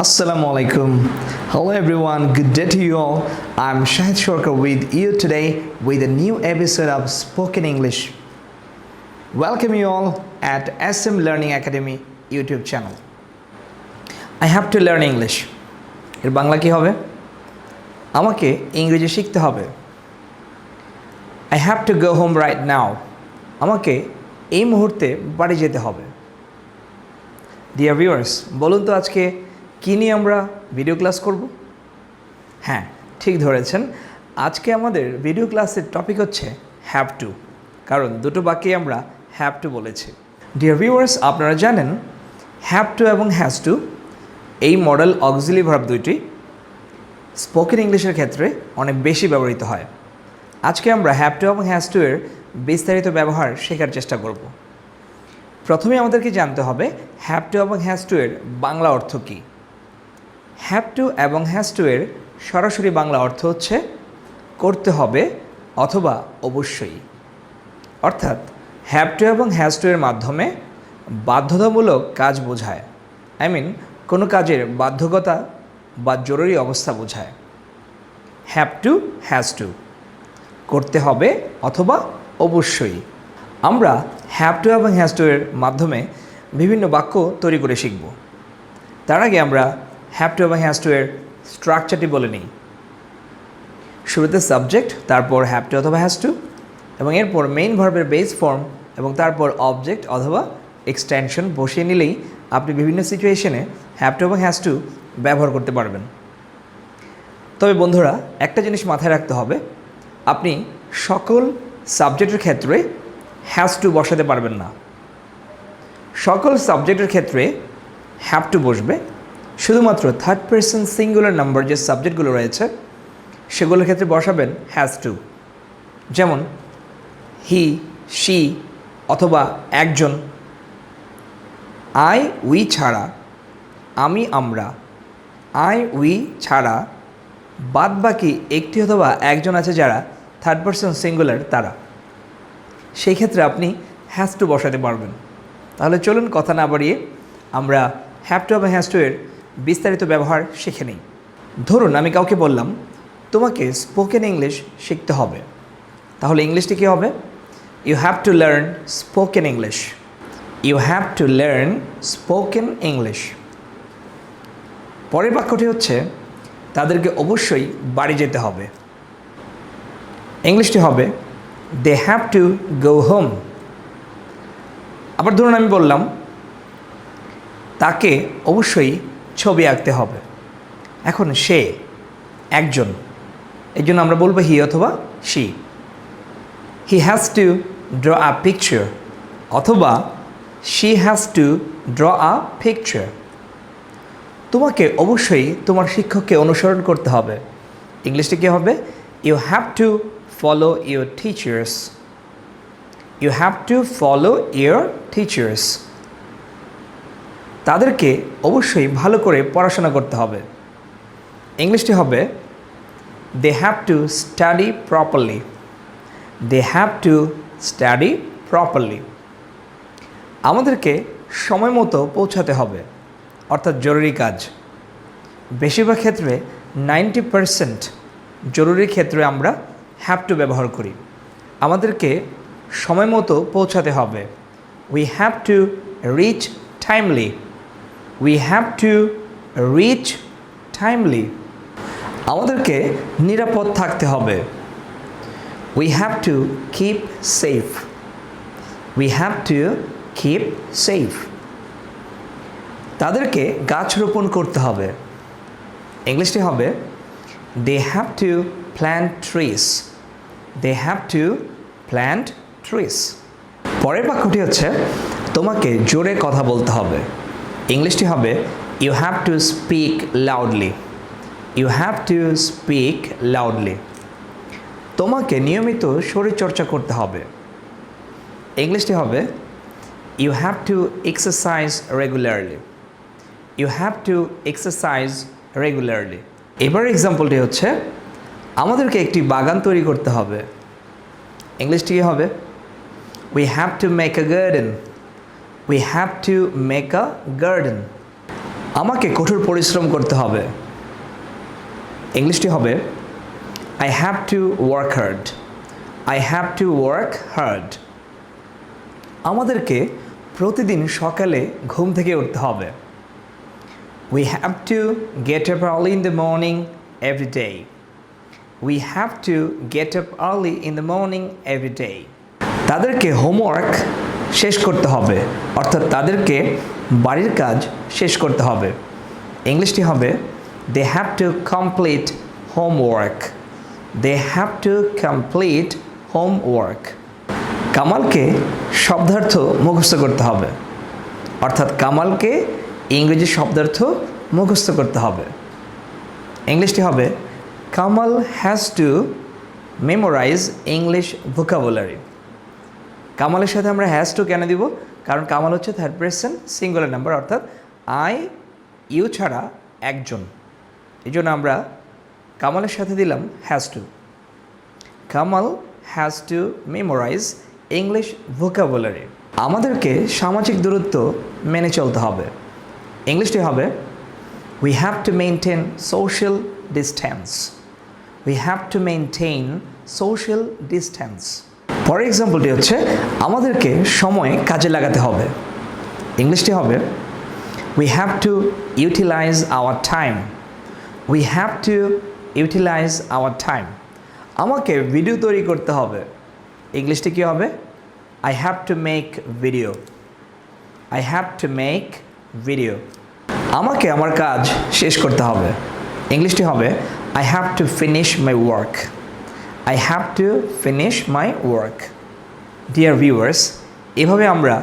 Assalamu alaikum. Hello everyone, good day to you all. I'm Shahed Sharkar with you today with a new episode of Spoken English. Welcome you all at SM Learning Academy YouTube channel. I have to learn English. এর বাংলা কি হবে? আমাকে ইংরেজি শিখতে হবে। I have to go home right now. আমাকে এই মুহূর্তে বাড়ি যেতে হবে। Dear viewers, বলুন তো আজকে কী নিয়ে আমরা ভিডিও ক্লাস করব? হ্যাঁ, ঠিক ধরেছেন। আজকে আমাদের ভিডিও ক্লাসের টপিক হচ্ছে হ্যাভ টু, কারণ দুটো বাক্যে আমরা হ্যাভ টু বলেছি। ডিয়ার ভিউয়ার্স, আপনারা জানেন হ্যাভ টু এবং হ্যাজ টু এই মডেল অক্সিলারি ভার্ব দুইটি স্পোকেন ইংলিশের ক্ষেত্রে অনেক বেশি ব্যবহৃত হয়। আজকে আমরা হ্যাভ টু এবং হ্যাজ টু এর বিস্তারিত ব্যবহার শেখার চেষ্টা করব। প্রথমে আমাদেরকে জানতে হবে হ্যাভ টু এবং হ্যাজ টু এর বাংলা অর্থ কী। হ্যাভ টু এবং হ্যাজ টু এর সরাসরি বাংলা অর্থ হচ্ছে করতে হবে অথবা অবশ্যই। অর্থাৎ হ্যাভ টু এবং হ্যাজ টু এর মাধ্যমে বাধ্যতামূলক কাজ বোঝায়। কোনো কাজের বাধ্যকতা বা জরুরি অবস্থা বোঝায়। হ্যাভ টু হ্যাজ টু, করতে হবে অথবা অবশ্যই। আমরা হ্যাভ টু এবং হ্যাজ টু এর মাধ্যমে বিভিন্ন বাক্য তৈরি করে শিখব। তার আগে আমরা হ্যাভ টু এবং হ্যাজ টু এর স্ট্রাকচারটি বলে নিই। শুরুতে সাবজেক্ট, তারপর হ্যাভ টু অথবা হ্যাজ টু, এবং এরপর মেইন ভার্বের বেস ফর্ম, এবং তারপর অবজেক্ট অথবা এক্সটেনশন বসিয়ে নিলেই আপনি বিভিন্ন সিচুয়েশনে হ্যাভ টু এবং হ্যাজ টু ব্যবহার করতে পারবেন। তবে বন্ধুরা, একটা জিনিস মাথায় রাখতে হবে, আপনি সকল সাবজেক্টের ক্ষেত্রে হ্যাজ টু বসাতে পারবেন না। সকল সাবজেক্টের ক্ষেত্রে হ্যাভ টু বসবে, শুধুমাত্র থার্ড পারসন সিঙ্গুলার নাম্বার যে সাবজেক্টগুলো রয়েছে সেগুলোর ক্ষেত্রে বসাবেন হ্যাজ টু। যেমন হি, শি অথবা একজন। আই, উই ছাড়া আমি, আমরা। আই, উই ছাড়া বাদ বাকি একটি অথবা একজন আছে যারা থার্ড পারসন সিঙ্গুলার তারা, সেই ক্ষেত্রে আপনি হ্যাজ টু বসাতে পারবেন। তাহলে চলুন কথা না বাড়িয়ে আমরা হ্যাভ টু এবং হ্যাজ টু এর বিস্তারিত ব্যবহার শিখে নিই। ধরুন আমি কাউকে বললাম তোমাকে স্পোকেন ইংলিশ শিখতে হবে, তাহলে ইংলিশটি কী হবে? You have to learn spoken English. You have to learn spoken English. পরের বাক্যটি হচ্ছে তাদেরকে অবশ্যই বাড়ি যেতে হবে। ইংলিশটি হবে they have to go home. আবার ধরুন আমি বললাম তাকে অবশ্যই ছবি আঁকতে হবে। এখন সে একজন, এই জন্য আমরা বলবো হি অথবা she. He has to draw a picture অথবা she has to draw a picture. তোমাকে অবশ্যই তোমার শিক্ষককে অনুসরণ করতে হবে। ইংলিশটি কী হবে? You have to follow your teachers. You have to follow your teachers. তাদেরকে অবশ্যই ভালো করে পড়াশোনা করতে হবে। ইংলিশটি হবে they have to study properly. They have to study properly. আমাদেরকে সময় মতো পৌঁছাতে হবে, অর্থাৎ জরুরি কাজ। বেশিরভাগ ক্ষেত্রে 90% জরুরি ক্ষেত্রে আমরা হ্যাভ টু ব্যবহার করি। আমাদেরকে সময় মতো পৌঁছাতে হবে। We have to reach timely. We have to reach timely. আমাদেরকে নিরাপদ থাকতে হবে। We have to keep safe. We have to keep safe. তাদেরকে গাছ রোপণ করতে হবে। ইংলিশটি হবে they have to plant trees. They have to plant trees. পরের বাক্যটি হচ্ছে তোমাকে জোরে কথা বলতে হবে। ইংলিশটি হবে you have to speak loudly. You have to speak loudly. তোমাকে নিয়মিত শরীরচর্চা করতে হবে। ইংলিশটি হবে you have to exercise regularly. You have to exercise regularly. এবার এক্সাম্পলটি হচ্ছে আমাদেরকে একটি বাগান তৈরি করতে হবে। ইংলিশটি কী হবে? We have to make a garden. We have to make a garden. আমাকে কঠোর পরিশ্রম করতে হবে। ইংলিশটি হবে I have to work hard. I have to work hard. আমাদেরকে প্রতিদিন সকালে ঘুম থেকে উঠতে হবে। We have to get up early in the morning every day. We have to get up early in the morning every day. তাদেরকে homework শেষ করতে হবে, অর্থাৎ তাদেরকে বাড়ির কাজ শেষ করতে হবে। ইংলিশটি হবে They have to complete homework. They have to complete homework. কামালকে শব্দার্থ মুখস্থ করতে হবে, অর্থাৎ কামালকে ইংরেজি শব্দার্থ মুখস্থ করতে হবে। ইংলিশটি হবে Kamal has to memorise English vocabulary. কামালের সাথে আমরা হ্যাজ টু কেন দিব? কারণ কামাল হচ্ছে থার্ড পারসন সিঙ্গুলার নাম্বার, অর্থাৎ আই ইউ ছাড়া একজন, এই জন্য আমরা কামালের সাথে দিলাম has to. Kamal has to memorise English vocabulary. আমাদেরকে সামাজিক দূরত্ব মেনে চলতে হবে। ইংলিশটি হবে we have to maintain social distance. We have to maintain social distance. For এক্সাম্পলটি হচ্ছে আমাদেরকে সময় কাজে লাগাতে হবে। ইংলিশটি হবে we have to utilise our time. We have to utilise our time. আমাকে ভিডিও তৈরি করতে হবে। ইংলিশটি কী হবে? I have to make video. I have to make video. আমাকে আমার কাজ শেষ করতে হবে। ইংলিশটি হবে I have to finish my work. I have to finish my work. Dear viewers, এভাবে আমরা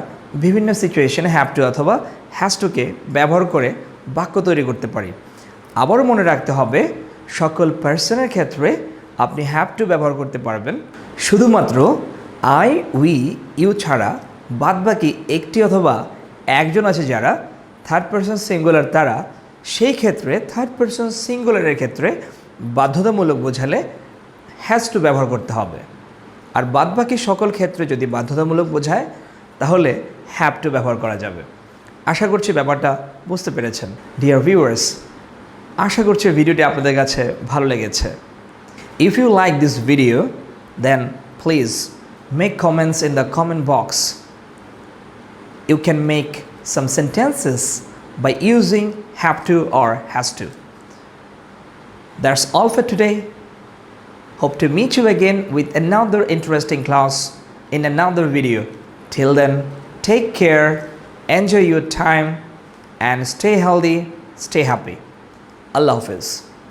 বিভিন্ন সিচুয়েশনে হ্যাভ টু অথবা হ্যাজ টুকে ব্যবহার করে বাক্য তৈরি করতে পারি। আবারও মনে রাখতে হবে সকল পার্সনের ক্ষেত্রে আপনি হ্যাভ টু ব্যবহার করতে পারবেন। শুধুমাত্র আই উই ইউ ছাড়া বাদবাকি একটি অথবা একজন আছে যারা থার্ড পারসন সিঙ্গুলার, তারা সেই ক্ষেত্রে থার্ড পারসন সিঙ্গুলারের ক্ষেত্রে বাধ্যতামূলক বোঝালে হ্যাজ টু ব্যবহার করতে হবে। আর বাদবাকি সকল ক্ষেত্রে যদি বাধ্যতামূলক বোঝায় তাহলে হ্যাভ টু ব্যবহার করা যাবে। আশা করছি ব্যাপারটা বুঝতে পেরেছেন। ডিয়ার ভিউয়ার্স, আশা করছি ভিডিওটি আপনাদের কাছে ভালো লেগেছে। If you like this video, then please make comments in the comment box. You can make some sentences by using have to or has to. That's all for today. Hope to meet you again with another interesting class in another video. Till then, take care, enjoy your time, and stay healthy, stay happy. Allah Hafiz.